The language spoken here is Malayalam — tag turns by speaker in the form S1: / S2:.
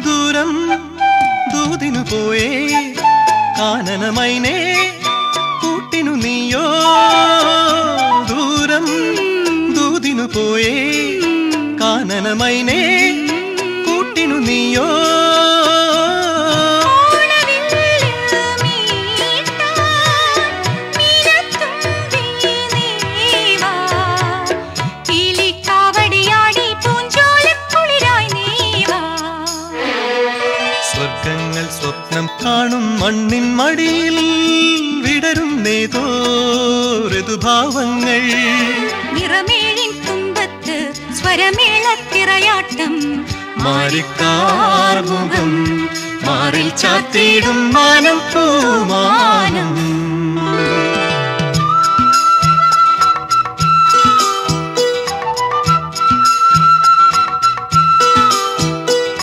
S1: ദൂരം ദൂതിനു പോയേ കാനനമൈനേ കൂട്ടിനു നീയോ ദൂരം ദൂതിനു പോയേ കാനനമൈനേ കൂട്ടിനു നീയോ സ്വർഗങ്ങൾ സ്വപ്നം കാണും മണ്ണിൻ മടിയിൽ വിടരുന്നേതോ ഋതുഭാവങ്ങൾ
S2: നിറമേഴിൻ തുമ്പത്ത് സ്വരമേളത്തിറയാട്ടം
S1: മാറിക്കാർമുഖം മാറിൽ ചാത്തിയിടും മാനം പൂമാനം